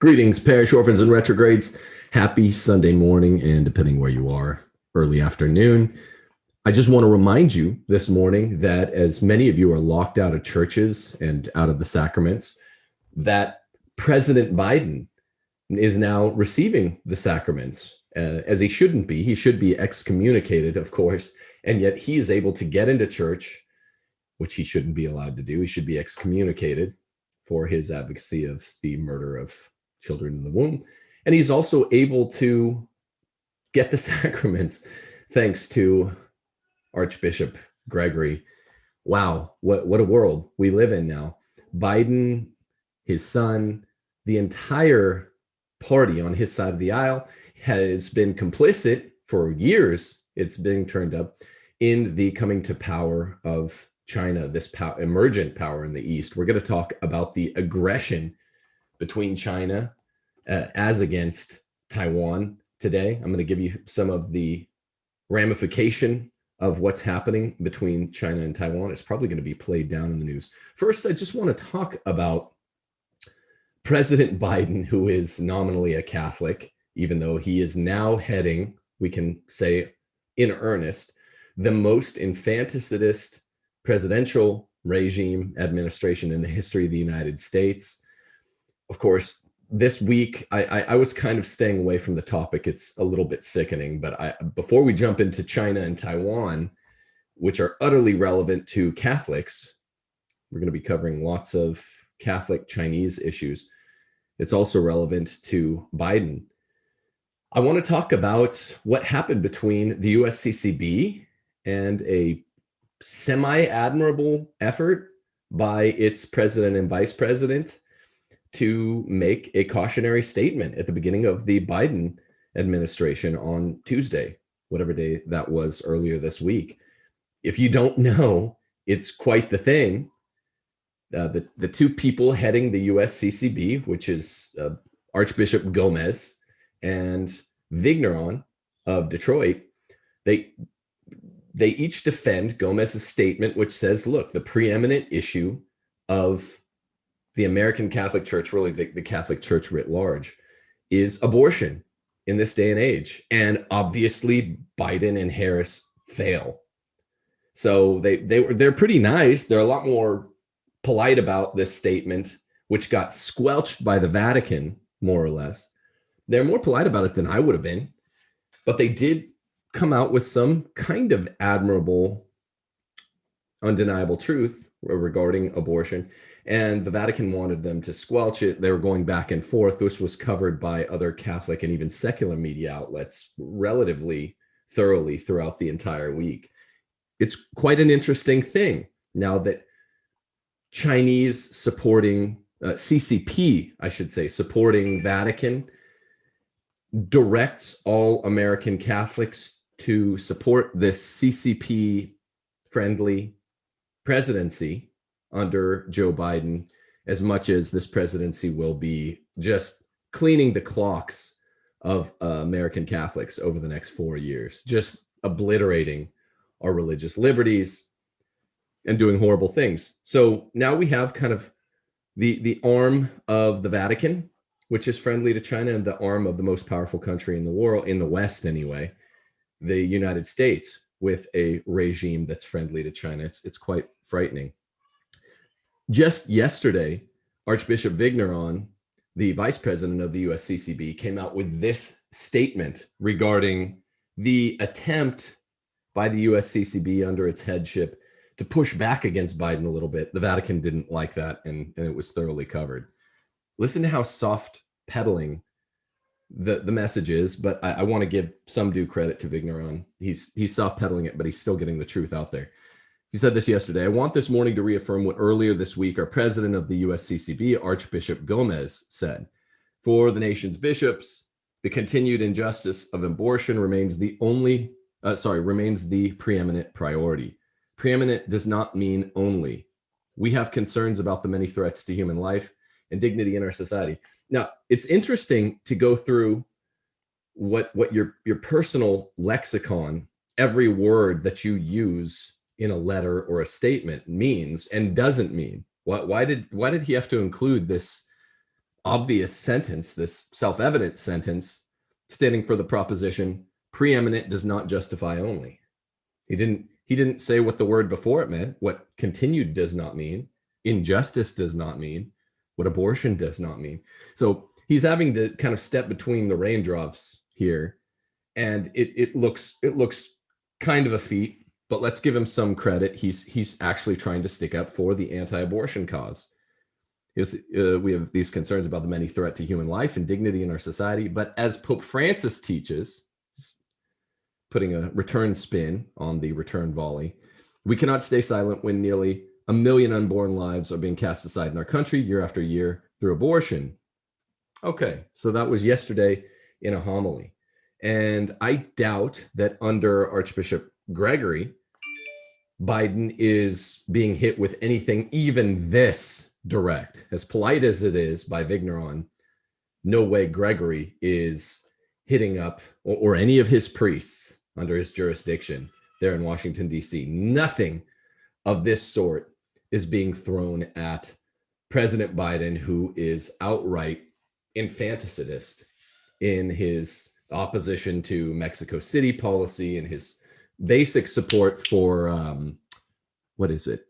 Greetings, parish orphans and retrogrades. Happy Sunday morning, and depending where you are, early afternoon. I just want to remind you this morning that as many of you are locked out of churches and out of the sacraments, that President Biden is now receiving the sacraments, as he shouldn't be. He should be excommunicated, of course, and yet he is able to get into church, which he shouldn't be allowed to do. He should be excommunicated for his advocacy of the murder of children in the womb. And he's also able to get the sacraments thanks to Archbishop Gregory. Wow, what a world we live in now. Biden, his son, the entire party on his side of the aisle has been complicit for years. It's been turned up in the coming to power of China, this emergent power in the East. We're going to talk about the aggression between China as against Taiwan today. I'm going to give you some of the ramification of what's happening between China and Taiwan. It's probably going to be played down in the news. First, I just want to talk about President Biden, who is nominally a Catholic, even though he is now heading, we can say in earnest, the most infanticidist presidential regime administration in the history of the United States. Of course, this week, I was kind of staying away from the topic. It's a little bit sickening, but before we jump into China and Taiwan, which are utterly relevant to Catholics, we're going to be covering lots of Catholic Chinese issues. It's also relevant to Biden. I want to talk about what happened between the USCCB and a semi-admirable effort by its president and vice president to make a cautionary statement at the beginning of the Biden administration on Tuesday, whatever day that was earlier this week. If you don't know, it's quite the thing. The two people heading the USCCB, which is Archbishop Gomez and Vigneron of Detroit, they each defend Gomez's statement, which says, look, the preeminent issue of the American Catholic Church, really the Catholic Church writ large, is abortion in this day and age. And obviously Biden and Harris fail. So they're pretty nice. They're a lot more polite about this statement, which got squelched by the Vatican, more or less. They're more polite about it than I would have been, but they did come out with some kind of admirable, undeniable truth regarding abortion. And the Vatican wanted them to squelch it. They were going back and forth. This was covered by other Catholic and even secular media outlets relatively thoroughly throughout the entire week. It's quite an interesting thing now that Chinese supporting, CCP, I should say, supporting Vatican directs all American Catholics to support this CCP-friendly presidency under Joe Biden, as much as this presidency will be just cleaning the clocks of American Catholics over the next 4 years, just obliterating our religious liberties and doing horrible things. So now we have kind of the arm of the Vatican, which is friendly to China, and the arm of the most powerful country in the world, in the West anyway, the United States, with a regime that's friendly to China. It's quite frightening. Just yesterday, Archbishop Vigneron, the vice president of the USCCB, came out with this statement regarding the attempt by the USCCB under its headship to push back against Biden a little bit. The Vatican didn't like that, and it was thoroughly covered. Listen to how soft pedaling the message is, but I want to give some due credit to Vigneron. He's soft pedaling it, but he's still getting the truth out there. He said this yesterday: I want this morning to reaffirm what earlier this week our president of the USCCB, Archbishop Gomez, said. For the nation's bishops, the continued injustice of abortion remains the preeminent priority. Preeminent does not mean only. We have concerns about the many threats to human life and dignity in our society. Now, it's interesting to go through what your personal lexicon, every word that you use in a letter or a statement means and doesn't mean. Why did he have to include this obvious sentence, this self-evident sentence, standing for the proposition, preeminent does not justify only. He didn't say what the word before it meant, what continued does not mean, injustice does not mean, what abortion does not mean. So he's having to kind of step between the raindrops here, and it looks kind of a feat, but let's give him some credit. He's actually trying to stick up for the anti-abortion cause. We have these concerns about the many threat to human life and dignity in our society, but as Pope Francis teaches, putting a return spin on the return volley, we cannot stay silent when nearly 1 million unborn lives are being cast aside in our country year after year through abortion. Okay, so that was yesterday in a homily. And I doubt that under Archbishop Gregory, Biden is being hit with anything even this direct. As polite as it is by Vigneron, no way Gregory is hitting up, or any of his priests under his jurisdiction there in Washington, D.C. Nothing of this sort is being thrown at President Biden, who is outright infanticidist in his opposition to Mexico City policy and his basic support for, what is it?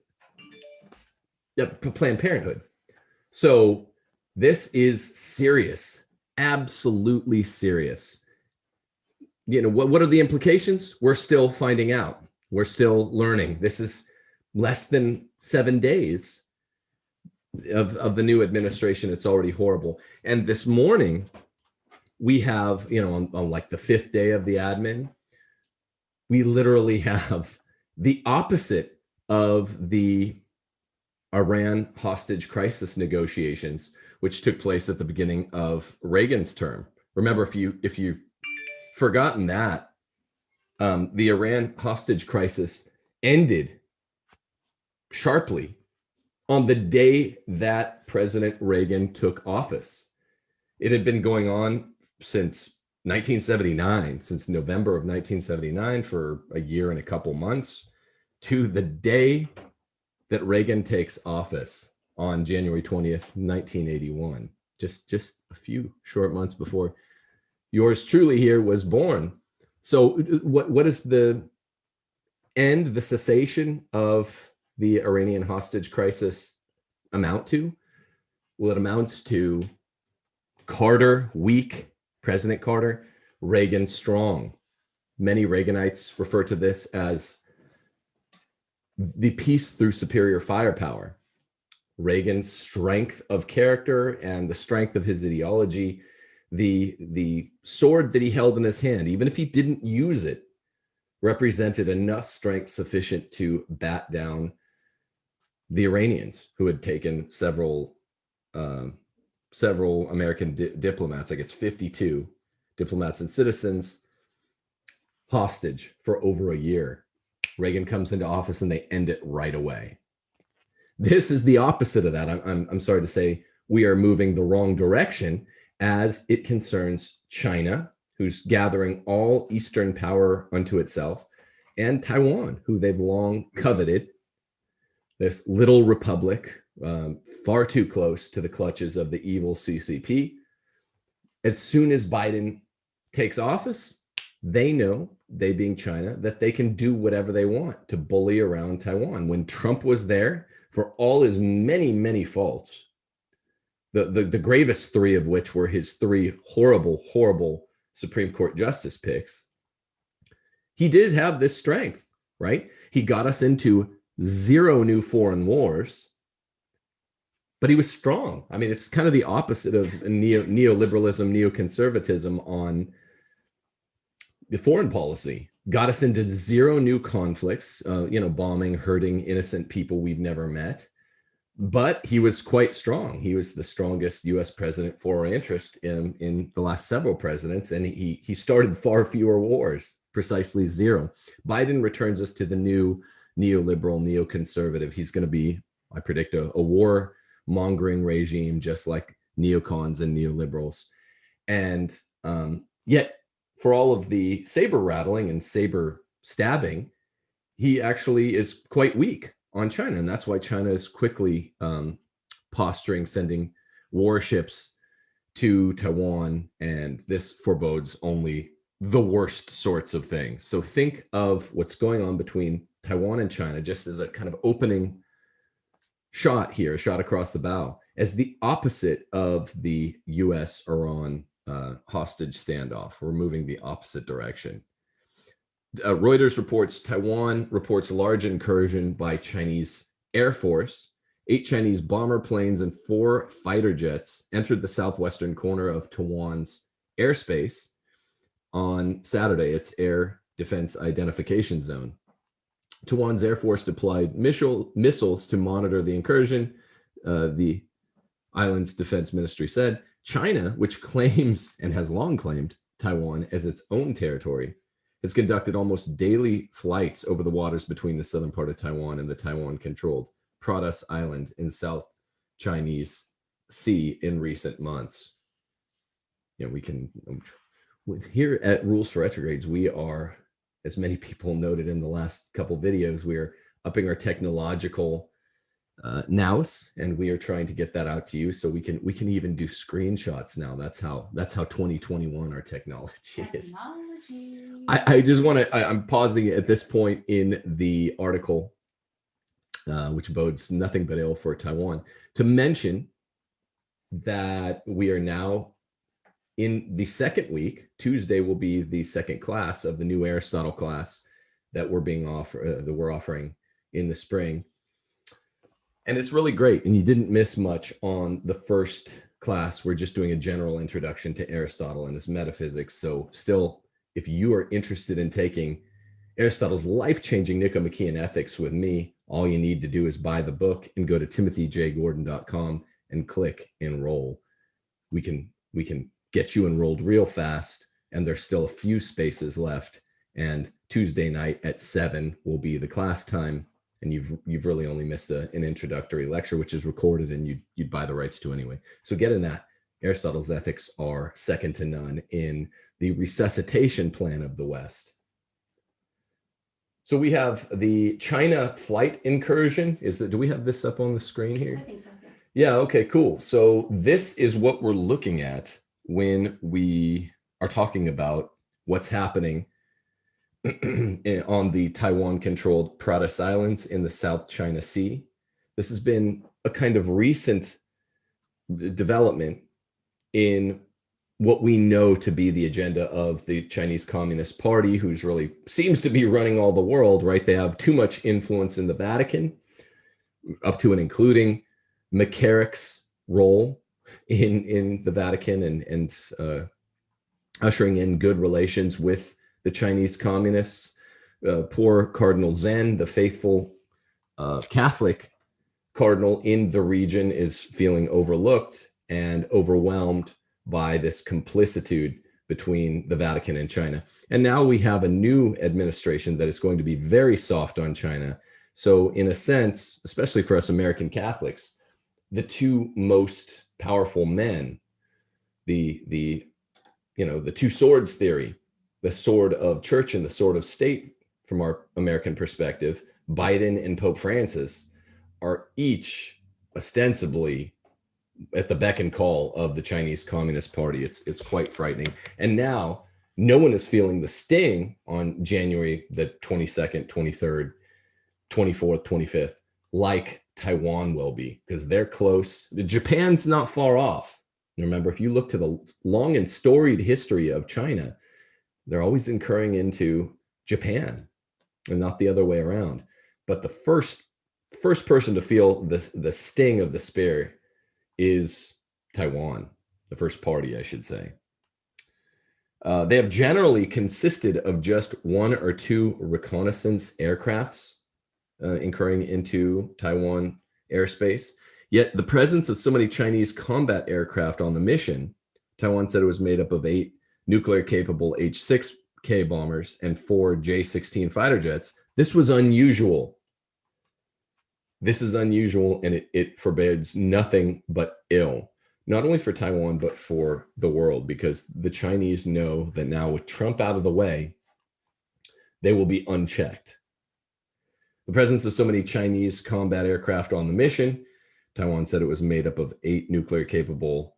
Planned Parenthood. So this is serious, absolutely serious. You know, what are the implications? We're still finding out. We're still learning. This is less than 7 days of the new administration. It's already horrible. And this morning, we have, you know, on like the 5th day of the admin, we literally have the opposite of the Iran hostage crisis negotiations, which took place at the beginning of Reagan's term. Remember, if you've forgotten that, the Iran hostage crisis ended sharply on the day that President Reagan took office. It had been going on since 1979, since November of 1979, for a year and a couple months, to the day that Reagan takes office on January 20th, 1981, just a few short months before yours truly here was born. So what is the end, the cessation of the Iranian hostage crisis amount to? Well, it amounts to Carter weak, President Carter, Reagan strong. Many Reaganites refer to this as the peace through superior firepower. Reagan's strength of character and the strength of his ideology, the sword that he held in his hand, even if he didn't use it, represented enough strength sufficient to bat down the Iranians, who had taken several American diplomats, I guess 52 diplomats and citizens, hostage for over a year. Reagan comes into office and they end it right away. This is the opposite of that. I'm sorry to say we are moving the wrong direction as it concerns China, who's gathering all Eastern power unto itself, and Taiwan, who they've long coveted, this little republic, far too close to the clutches of the evil CCP. As soon as Biden takes office, they know, they being China, that they can do whatever they want to bully around Taiwan. When Trump was there, for all his many, many faults, the gravest three of which were his 3 horrible, horrible Supreme Court justice picks, he did have this strength, right? He got us into 0 new foreign wars, but he was strong. I mean, it's kind of the opposite of neoliberalism, neoconservatism on the foreign policy. Got us into 0 new conflicts, bombing, hurting innocent people we've never met. But he was quite strong. He was the strongest U.S. president for our interest in the last several presidents, and he started far fewer wars, precisely 0. Biden returns us to the new neoliberal, neoconservative. He's going to be, I predict, a war-mongering regime, just like neocons and neoliberals. And yet, for all of the saber rattling and saber stabbing, he actually is quite weak on China. And that's why China is quickly posturing, sending warships to Taiwan, and this forebodes only the worst sorts of things. So think of what's going on between Taiwan and China just as a kind of opening shot here, a shot across the bow, as the opposite of the US-Iran hostage standoff. We're moving the opposite direction. Reuters reports Taiwan reports large incursion by Chinese Air Force. 8 Chinese bomber planes and 4 fighter jets entered the southwestern corner of Taiwan's airspace on Saturday, its air defense identification zone. Taiwan's Air Force deployed missiles to monitor the incursion, the island's defense ministry said. China, which claims and has long claimed Taiwan as its own territory, has conducted almost daily flights over the waters between the southern part of Taiwan and the Taiwan-controlled Protus Island in South Chinese Sea in recent months. You know, we can, here at Rules for Retrogrades, we are, as many people noted in the last couple videos, we are upping our technological nous, and we are trying to get that out to you so we can even do screenshots now. That's how 2021 our technology is. I just want to, I'm pausing at this point in the article, which bodes nothing but ill for Taiwan, to mention that we are now in the second week. Tuesday will be the second class of the new Aristotle class that we're offering in the spring. And it's really great. And you didn't miss much on the first class. We're just doing a general introduction to Aristotle and his metaphysics. So still, if you are interested in taking Aristotle's life-changing Nicomachean Ethics with me, all you need to do is buy the book and go to timothyjgordon.com and click enroll. We can get you enrolled real fast, and there's still a few spaces left. And Tuesday night at 7 will be the class time. And you've really only missed an introductory lecture, which is recorded and you'd buy the rights to anyway. So get in that. Aristotle's ethics are second to none in the resuscitation plan of the West. So we have the China flight incursion. Do we have this up on the screen here? I think so, yeah. Yeah, okay, cool. So this is what we're looking at when we are talking about what's happening on the Taiwan-controlled Protus Islands in the South China Sea. This has been a kind of recent development in what we know to be the agenda of the Chinese Communist Party, who's really seems to be running all the world, right? They have too much influence in the Vatican, up to and including McCarrick's role in the Vatican and ushering in good relations with the Chinese communists. Poor Cardinal Zen, the faithful Catholic cardinal in the region, is feeling overlooked and overwhelmed by this complicitude between the Vatican and China. And now we have a new administration that is going to be very soft on China. So in a sense, especially for us American Catholics, the two most powerful men, the two swords theory, the sword of church and the sword of state from our American perspective, Biden and Pope Francis, are each ostensibly at the beck and call of the Chinese Communist Party. It's quite frightening. And now no one is feeling the sting on January the 22nd, 23rd, 24th, 25th, like Taiwan will be, because they're close. Japan's not far off. Remember, if you look to the long and storied history of China, they're always incurring into Japan and not the other way around. But the first person to feel the sting of the spear is Taiwan, the first party, I should say. They have generally consisted of just 1 or 2 reconnaissance aircrafts incurring into Taiwan airspace. Yet the presence of so many Chinese combat aircraft on the mission, Taiwan said it was made up of 8 nuclear-capable H-6K bombers and 4 J-16 fighter jets. This was unusual. This is unusual, and it forbids nothing but ill, not only for Taiwan, but for the world, because the Chinese know that now with Trump out of the way, they will be unchecked. The presence of so many Chinese combat aircraft on the mission, Taiwan said it was made up of 8 nuclear-capable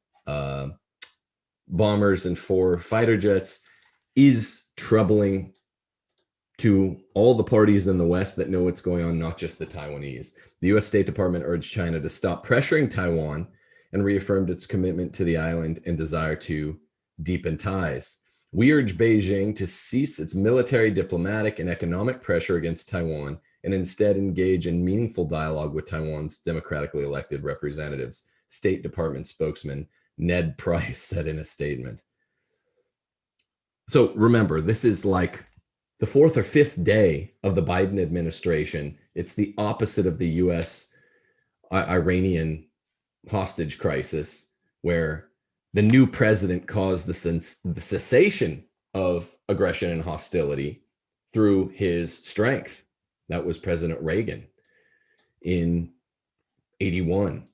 bombers and 4 fighter jets is troubling to all the parties in the West that know what's going on, not just the Taiwanese. The US State Department urged China to stop pressuring Taiwan and reaffirmed its commitment to the island and desire to deepen ties. We urge Beijing to cease its military, diplomatic, and economic pressure against Taiwan and instead engage in meaningful dialogue with Taiwan's democratically elected representatives, State Department spokesman Ned Price said in a statement. So remember, this is like the 4th or 5th day of the Biden administration. It's the opposite of the US-Iranian hostage crisis, where the new president caused the cessation of aggression and hostility through his strength. That was President Reagan in 81.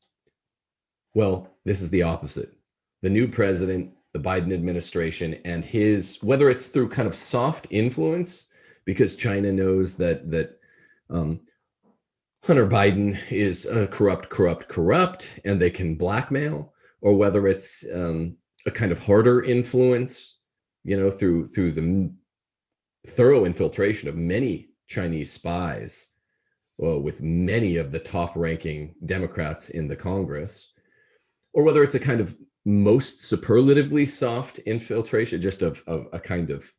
Well, this is the opposite. The new president, the Biden administration, and his, whether it's through kind of soft influence, because China knows that Hunter Biden is corrupt, and they can blackmail, or whether it's a kind of harder influence, through the thorough infiltration of many Chinese spies, with many of the top-ranking Democrats in the Congress, or whether it's a kind of most superlatively soft infiltration, just of a kind of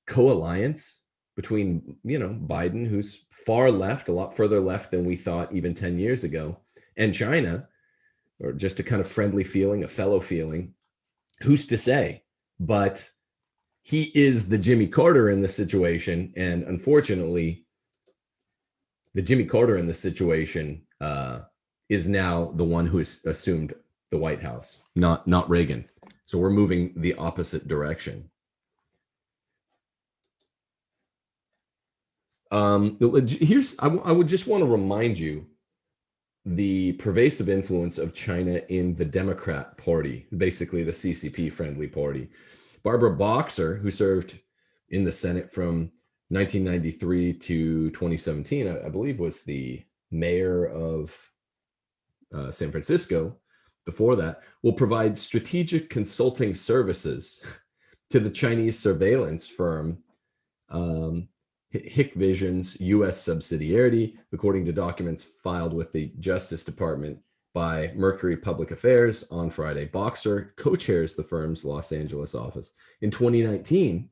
co-alliance between, Biden, who's far left, a lot further left than we thought even 10 years ago, and China, or just a kind of friendly feeling, a fellow feeling. Who's to say? But he is the Jimmy Carter in the situation, and unfortunately, the Jimmy Carter in the situation is now the one who has assumed the White House, not Reagan. So we're moving the opposite direction. I would just want to remind you the pervasive influence of China in the Democrat Party, basically the CCP-friendly party. Barbara Boxer, who served in the Senate from 1993 to 2017, I believe was the mayor of San Francisco before that, will provide strategic consulting services to the Chinese surveillance firm Hikvision's U.S. subsidiarity, according to documents filed with the Justice Department by Mercury Public Affairs on Friday. Boxer co-chairs the firm's Los Angeles office. In 2019,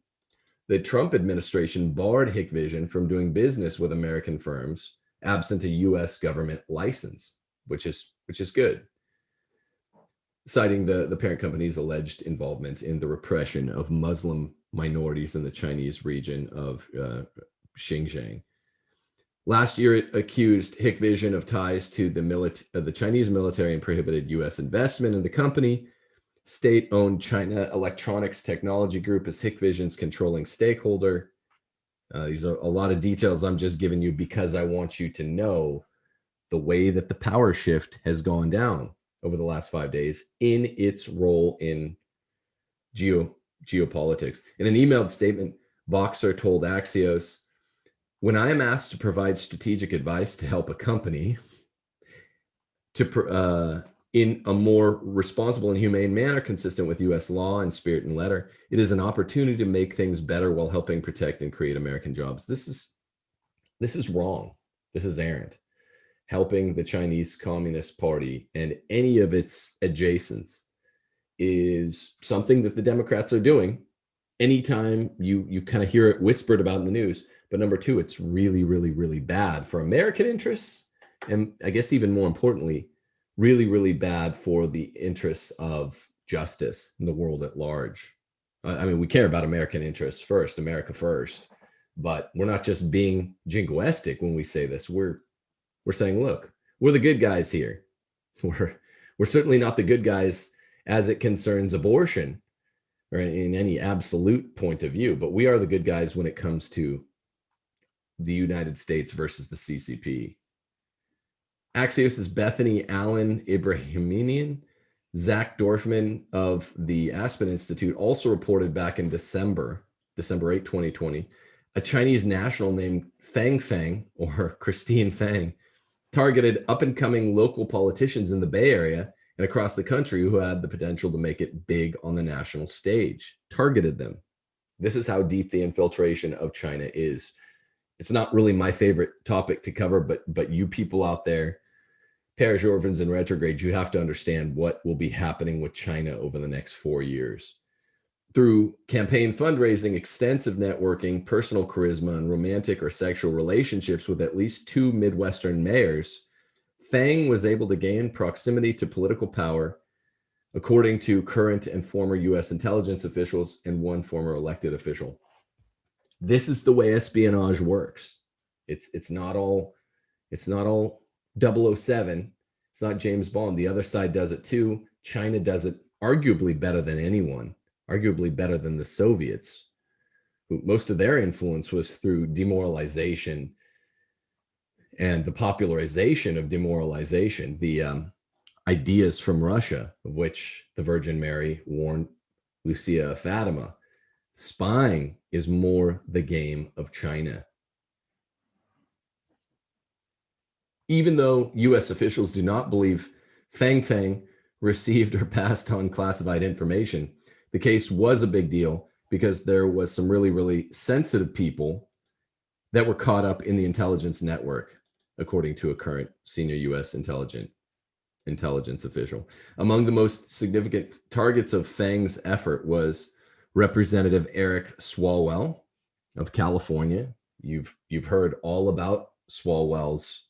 the Trump administration barred Hikvision from doing business with American firms absent a U.S. government license, which is good, citing the parent company's alleged involvement in the repression of Muslim minorities in the Chinese region of Xinjiang. Last year, it accused Hikvision of ties to the Chinese military and prohibited U.S. investment in the company. State-owned China Electronics Technology Group is Hikvision's controlling stakeholder. These are a lot of details I'm just giving you because I want you to know the way that the power shift has gone down over the last 5 days in its role in geopolitics. In an emailed statement, Boxer told Axios, "When I am asked to provide strategic advice to help a company in a more responsible and humane manner consistent with U.S. law and spirit and letter, it is an opportunity to make things better while helping protect and create American jobs." This is wrong. This is errant. Helping the Chinese Communist Party and any of its adjacents is something that the Democrats are doing anytime you kind of hear it whispered about in the news. But number two, it's really, really, really bad for American interests. And I guess even more importantly, really, really bad for the interests of justice in the world at large. I mean, we care about American interests first, America first, but we're not just being jingoistic when we say this. We're saying, look, we're the good guys here. We're certainly not the good guys as it concerns abortion or in any absolute point of view, but we are the good guys when it comes to the United States versus the CCP. Axios' Bethany Allen Ibrahimian, Zach Dorfman of the Aspen Institute also reported back in December 8, 2020, a Chinese national named Fang Fang, or Christine Fang, targeted up-and-coming local politicians in the Bay Area and across the country who had the potential to make it big on the national stage, targeted them. This is how deep the infiltration of China is. It's not really my favorite topic to cover, but you people out there, parish orphans and retrogrades, you have to understand what will be happening with China over the next 4 years. Through campaign fundraising, extensive networking, personal charisma, and romantic or sexual relationships with at least 2 Midwestern mayors, Fang was able to gain proximity to political power, according to current and former U.S. intelligence officials and one former elected official. This is the way espionage works. It's not all 007. It's not James Bond. The other side does it too. China does it arguably better than anyone, arguably better than the Soviets, who most of their influence was through demoralization and the popularization of demoralization, the ideas from Russia, of which the Virgin Mary warned Lucia of Fatima. Spying is more the game of China. Even though U.S. officials do not believe Fang received or passed on classified information, the case was a big deal because there was some really, really sensitive people that were caught up in the intelligence network, according to a current senior U.S. intelligence official. Among the most significant targets of Fang's effort was Representative Eric Swalwell of California. You've heard all about Swalwell's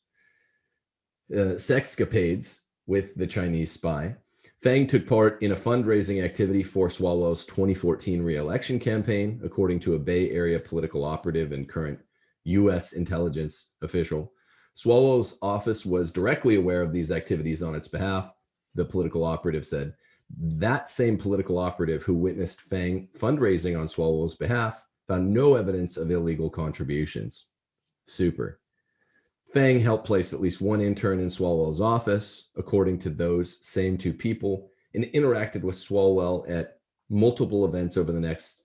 sexcapades with the Chinese spy. Fang took part in a fundraising activity for Swalwell's 2014 re-election campaign, according to a Bay Area political operative and current U.S. intelligence official. Swalwell's office was directly aware of these activities on its behalf, the political operative said. That same political operative who witnessed Fang fundraising on Swalwell's behalf found no evidence of illegal contributions. Super. Fang helped place at least one intern in Swalwell's office, according to those same 2 people, and interacted with Swalwell at multiple events over the next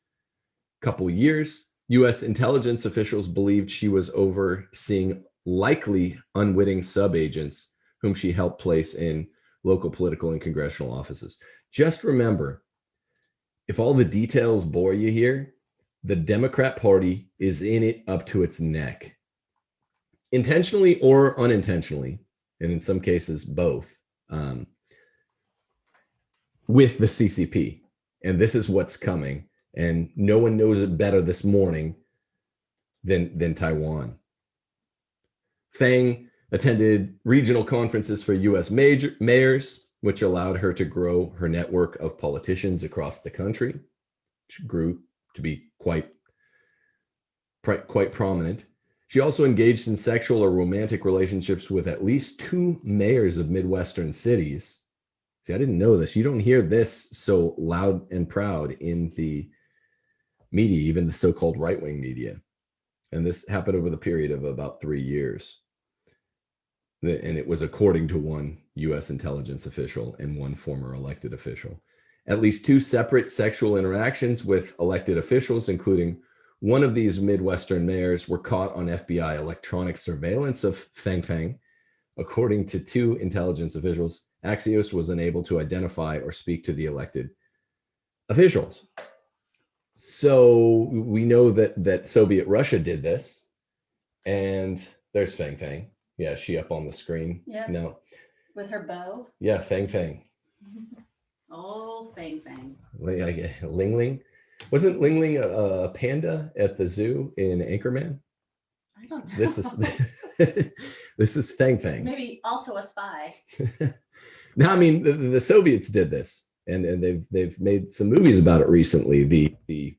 couple years. U.S. intelligence officials believed she was overseeing likely unwitting subagents whom she helped place in local political and congressional offices. Just remember, if all the details bore you here, the Democrat Party is in it up to its neck, intentionally or unintentionally, and in some cases both, with the CCP. And this is what's coming. And no one knows it better this morning than Taiwan. Fang attended regional conferences for U.S. mayors, which allowed her to grow her network of politicians across the country, which grew to be quite prominent. She also engaged in sexual or romantic relationships with at least 2 mayors of Midwestern cities. See, I didn't know this. You don't hear this so loud and proud in the media, even the so-called right-wing media. And this happened over the period of about 3 years. And it was according to one U.S. intelligence official and one former elected official. At least 2 separate sexual interactions with elected officials, including one of these Midwestern mayors, were caught on FBI electronic surveillance of Fang. According to 2 intelligence officials, Axios was unable to identify or speak to the elected officials. So we know that Soviet Russia did this, and there's Fang. Yeah, she up on the screen. Yeah. No. With her bow. Yeah, Fang. Oh, Fang. Ling Ling. Wasn't Ling Ling a panda at the zoo in Anchorman? I don't know. This is Fang. Maybe also a spy. No, I mean the Soviets did this, and they've made some movies about it recently. The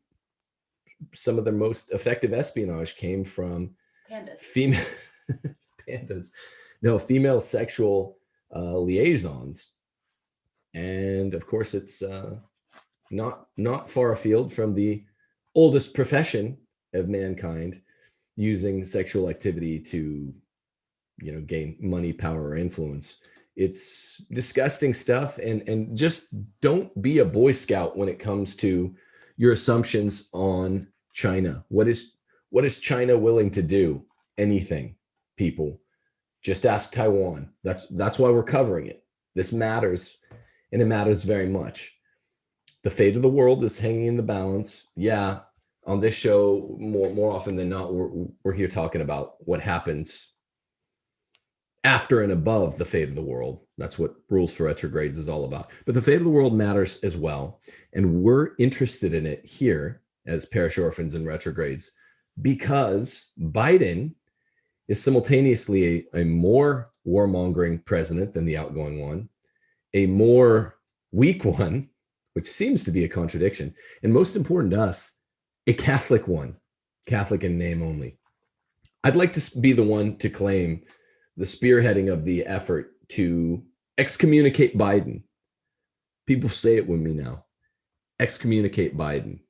some of their most effective espionage came from Pandas. Female sexual liaisons, and of course it's not far afield from the oldest profession of mankind, using sexual activity to gain money, power, or influence. It's disgusting stuff, and just don't be a Boy Scout when it comes to your assumptions on China. What is China willing to do? Anything, people. Just ask Taiwan. That's why we're covering it. This matters, and it matters very much. The fate of the world is hanging in the balance. Yeah, on this show, more often than not, we're here talking about what happens after and above the fate of the world. That's what Rules for Retrogrades is all about. But the fate of the world matters as well. And we're interested in it here as Parish Orphans and Retrogrades because Biden is simultaneously a more warmongering president than the outgoing one, a more weak one, which seems to be a contradiction, and most important to us, a Catholic one, Catholic in name only. I'd like to be the one to claim the spearheading of the effort to excommunicate Biden. People say it with me now. Excommunicate Biden.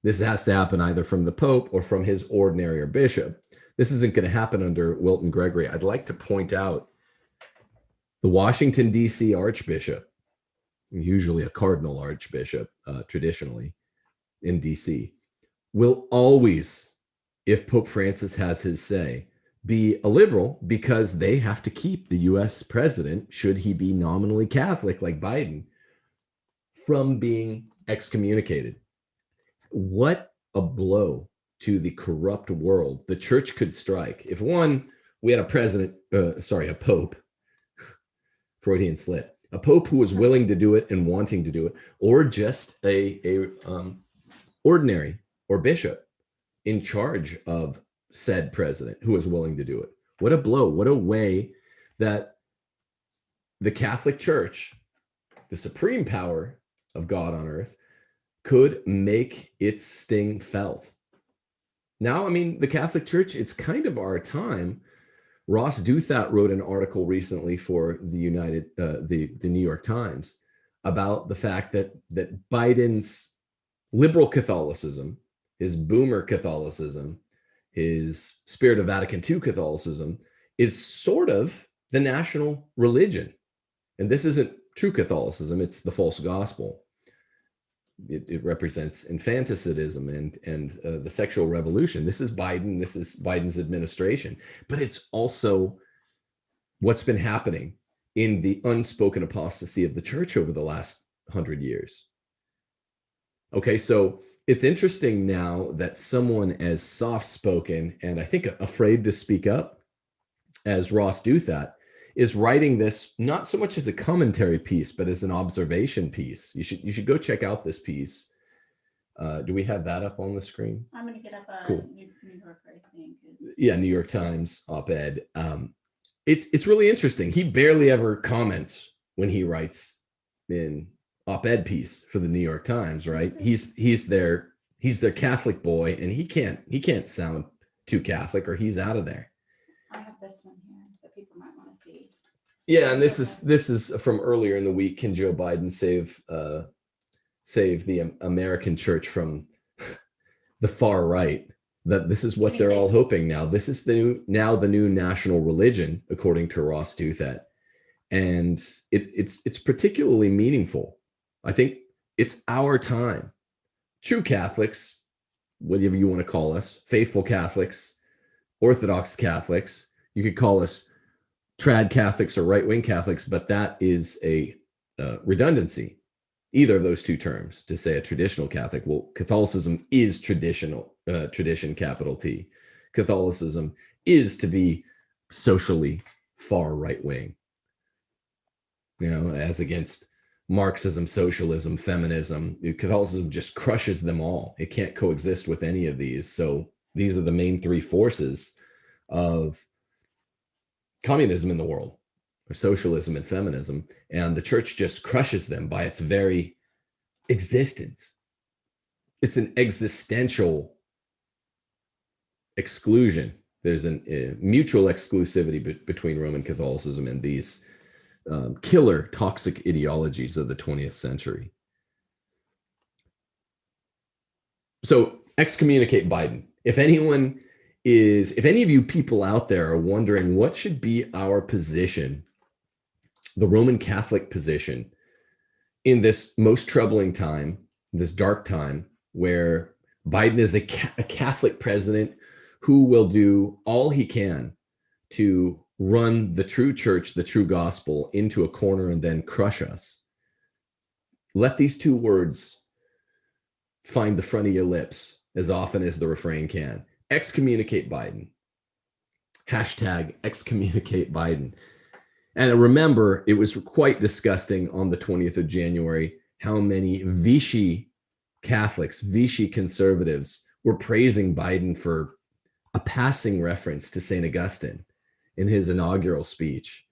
This has to happen either from the Pope or from his ordinary or bishop. This isn't going to happen under Wilton Gregory. I'd like to point out the Washington, D.C. Archbishop, usually a cardinal archbishop, traditionally in D.C., will always, if Pope Francis has his say, be a liberal because they have to keep the U.S. president, should he be nominally Catholic like Biden, from being excommunicated. What a blow to the corrupt world the church could strike. If we had a pope, Freudian slip, a pope who was willing to do it and wanting to do it, or just a ordinary or bishop in charge of said president who was willing to do it. What a blow. What a way that the Catholic Church, the supreme power of God on earth, could make its sting felt. Now, I mean, the Catholic Church, it's kind of our time. Ross Douthat wrote an article recently for the New York Times about the fact that Biden's liberal Catholicism, his boomer Catholicism, his Spirit of Vatican II Catholicism is sort of the national religion. And this isn't true Catholicism, it's the false gospel. It represents infanticidism and the sexual revolution. This is Biden's administration, but it's also what's been happening in the unspoken apostasy of the church over the last 100 years. Okay, so it's interesting now that someone as soft-spoken and I think afraid to speak up as Ross Douthat is writing this not so much as a commentary piece, but as an observation piece. You should go check out this piece. Do we have that up on the screen? I'm going to get up a cool. New Yorker, I think. Yeah, New York Times op-ed. It's really interesting. He barely ever comments when he writes in op-ed piece for the New York Times, right? He's their Catholic boy, and he can't sound too Catholic, or he's out of there. I have this one here that people might want to see. Yeah, and this is from earlier in the week. Can Joe Biden save the American church from the far right? That this is what they're all hoping now. This is the new national religion, according to Ross Douthat, and it's particularly meaningful. I think it's our time. True Catholics, whatever you want to call us, faithful Catholics, Orthodox Catholics, you could call us trad Catholics or right-wing Catholics, but that is a redundancy, either of those two terms, to say a traditional Catholic. Well, Catholicism is traditional, tradition, capital T. Catholicism is to be socially far right-wing, as against Marxism, socialism, feminism. Catholicism just crushes them all. It can't coexist with any of these. So these are the main three forces of communism in the world, or socialism and feminism. And the church just crushes them by its very existence. It's an existential exclusion. There's a mutual exclusivity between Roman Catholicism and these killer toxic ideologies of the 20th century. So excommunicate Biden. If any of you people out there are wondering what should be our position, the Roman Catholic position in this most troubling time, this dark time where Biden is a Catholic president who will do all he can to run the true church, the true gospel into a corner and then crush us. Let these two words find the front of your lips as often as the refrain can. Excommunicate Biden. Hashtag excommunicate Biden. And remember, it was quite disgusting on the 20th of January how many Vichy Catholics, Vichy conservatives were praising Biden for a passing reference to St. Augustine in his inaugural speech.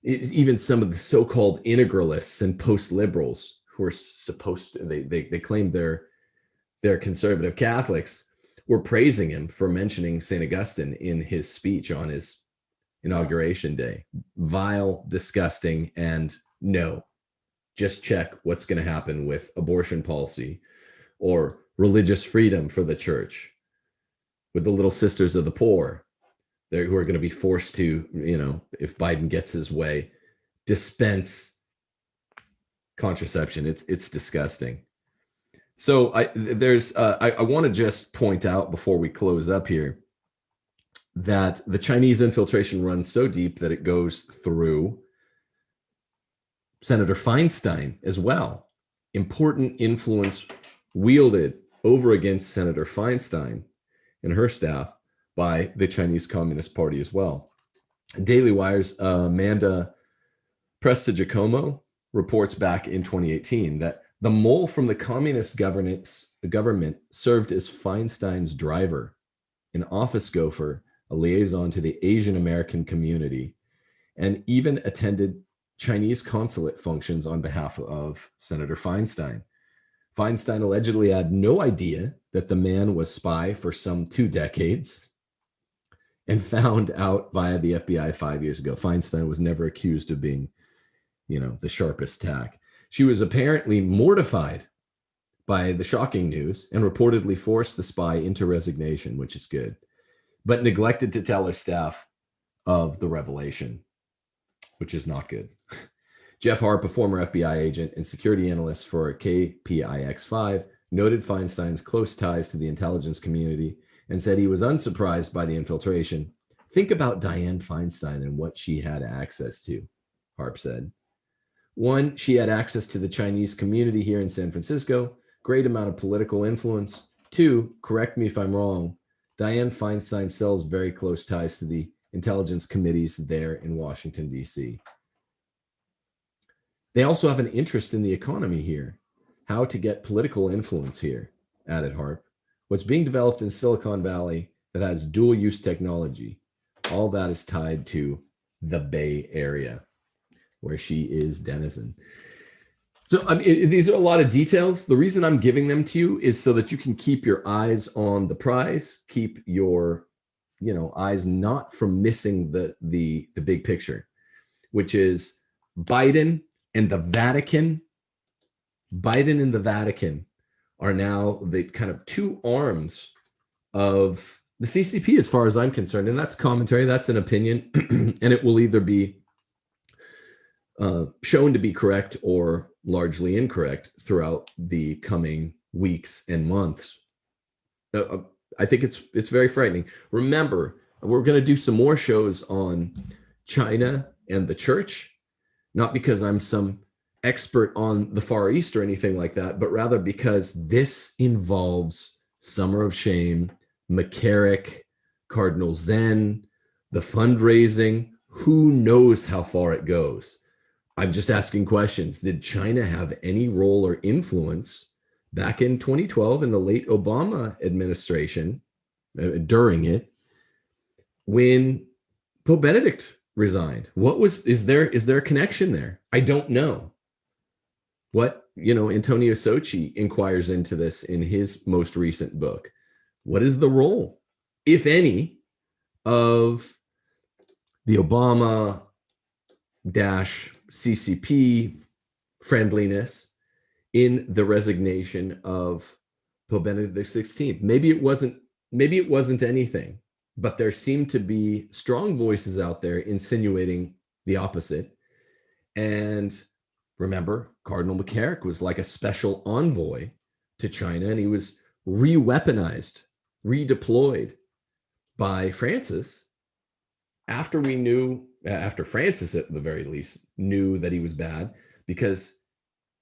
Even some of the so-called integralists and post-liberals who are supposed to, they claimed they're conservative Catholics, were praising him for mentioning St. Augustine in his speech on his inauguration day. Vile, disgusting, and no. Just check what's going to happen with abortion policy or religious freedom for the church with the Little Sisters of the Poor, who are going to be forced to, if Biden gets his way, dispense contraception. It's disgusting. So I want to just point out before we close up here that the Chinese infiltration runs so deep that it goes through Senator Feinstein as well. Important influence wielded over against Senator Feinstein and her staff by the Chinese Communist Party as well. Daily Wire's Amanda Prestigiacomo reports back in 2018 that the mole from the communist government served as Feinstein's driver, an office gopher, a liaison to the Asian American community, and even attended Chinese consulate functions on behalf of Senator Feinstein. Feinstein allegedly had no idea that the man was spy for some 2 decades and found out via the FBI 5 years ago. Feinstein was never accused of being, the sharpest tack. She was apparently mortified by the shocking news and reportedly forced the spy into resignation, which is good, but neglected to tell her staff of the revelation, which is not good. Jeff Harp, a former FBI agent and security analyst for KPIX5, noted Feinstein's close ties to the intelligence community and said he was unsurprised by the infiltration. Think about Dianne Feinstein and what she had access to, Harp said. 1, she had access to the Chinese community here in San Francisco, great amount of political influence. 2, correct me if I'm wrong, Dianne Feinstein sells very close ties to the intelligence committees there in Washington, D.C. They also have an interest in the economy here, how to get political influence here, added Harp. What's being developed in Silicon Valley that has dual use technology, all that is tied to the Bay Area, where she is denizen. So these are a lot of details. The reason I'm giving them to you is so that you can keep your eyes on the prize, keep your eyes not from missing the big picture, which is Biden and the Vatican. Biden and the Vatican are now the kind of two arms of the CCP, as far as I'm concerned. And that's commentary, that's an opinion, and it will either be shown to be correct or largely incorrect throughout the coming weeks and months. I think it's very frightening. Remember, we're going to do some more shows on China and the church, not because I'm some expert on the Far East or anything like that, but rather because this involves Summer of Shame, McCarrick, Cardinal Zen, the fundraising. Who knows how far it goes? I'm just asking questions. Did China have any role or influence back in 2012 in the late Obama administration, during it, when Pope Benedict resigned? Is there a connection there? I don't know. What, Antonio Sochi inquires into this in his most recent book. What is the role, if any, of the Obama CCP friendliness in the resignation of Pope Benedict XVI? Maybe it wasn't anything, but there seemed to be strong voices out there insinuating the opposite. And remember, Cardinal McCarrick was like a special envoy to China, and he was re-weaponized, redeployed by Francis after Francis at the very least knew that he was bad, because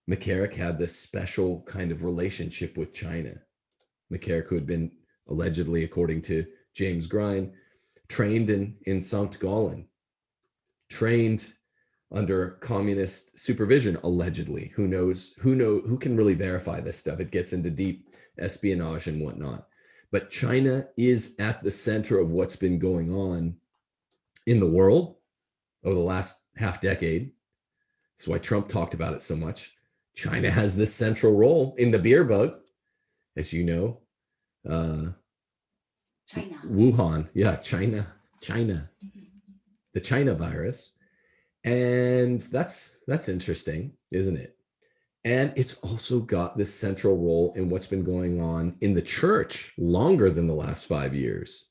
McCarrick had this special kind of relationship with China. McCarrick, who had been allegedly, according to James Grine, trained in St. Gallen, trained under communist supervision, allegedly. Who can really verify this stuff? It gets into deep espionage and whatnot. But China is at the center of what's been going on in the world over the last half decade. That's why Trump talked about it so much. China has this central role in the beer bug, as you know. China. Wuhan, yeah, China, the China virus. And that's interesting, isn't it? And it's also got this central role in what's been going on in the church longer than the last 5 years,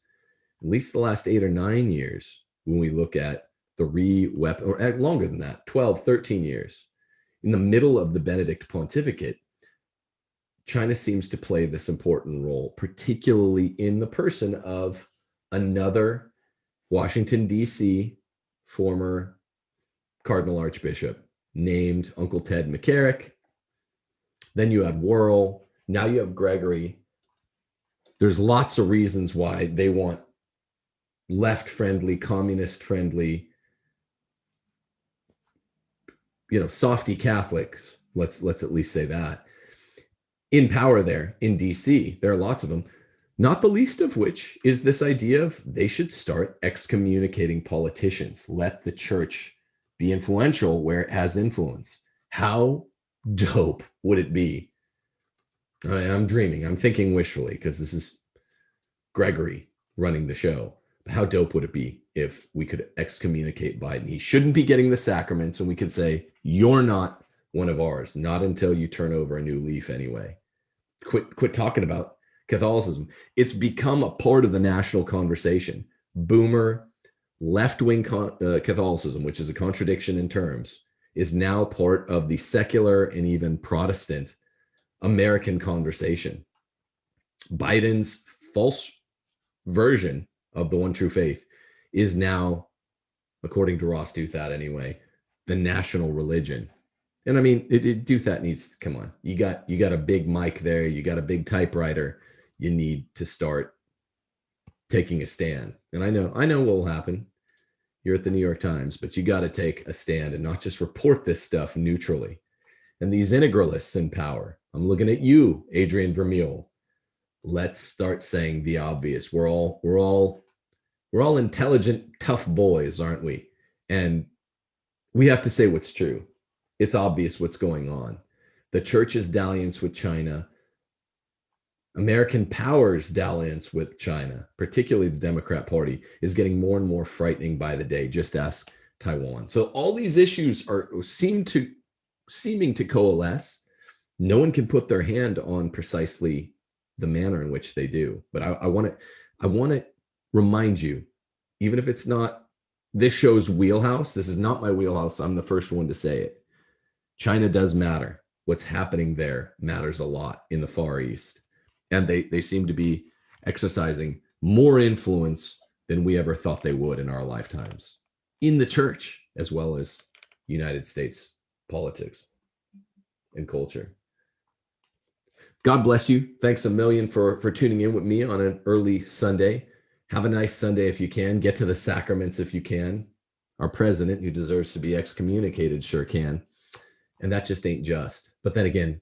at least the last 8 or 9 years, when we look at the or longer than that, 12, 13 years. In the middle of the Benedict pontificate, China seems to play this important role, particularly in the person of another Washington, D.C. former Cardinal Archbishop named Uncle Ted McCarrick. Then you had Worrell. Now you have Gregory. There's lots of reasons why they want left-friendly, communist-friendly, softy Catholics. Let's at least say that. In power there in DC, there are lots of them, not the least of which is this idea of they should start excommunicating politicians. Let the church be influential where it has influence. How dope would it be? I'm dreaming. I'm thinking wishfully because this is Gregory running the show. How dope would it be if we could excommunicate Biden? He shouldn't be getting the sacraments, and we could say, you're not one of ours, not until you turn over a new leaf anyway. Quit talking about Catholicism. It's become a part of the national conversation. Boomer, left-wing Catholicism, which is a contradiction in terms, is now part of the secular and even Protestant American conversation. Biden's false version of the one true faith is now, according to Ross Douthat anyway, the national religion. And I mean, Douthat needs to come on. You got a big mic there. You got a big typewriter. You need to start taking a stand. And I know what will happen. You're at the New York Times, but you got to take a stand and not just report this stuff neutrally. And these integralists in power, I'm looking at you, Adrian Vermeule. Let's start saying the obvious. We're all intelligent, tough boys, aren't we? And we have to say what's true. It's obvious what's going on. The church's dalliance with China, American power's dalliance with China, particularly the Democrat Party, is getting more and more frightening by the day. Just ask Taiwan. So all these issues seeming to coalesce. No one can put their hand on precisely the manner in which they do. But I want to remind you, even if it's not this show's wheelhouse, this is not my wheelhouse. I'm the first one to say it. China does matter. What's happening there matters a lot in the Far East. And they seem to be exercising more influence than we ever thought they would in our lifetimes, in the church, as well as United States politics and culture. God bless you. Thanks a million for tuning in with me on an early Sunday. Have a nice Sunday if you can. Get to the sacraments if you can. Our president, who deserves to be excommunicated, sure can. And that just ain't just. But then again,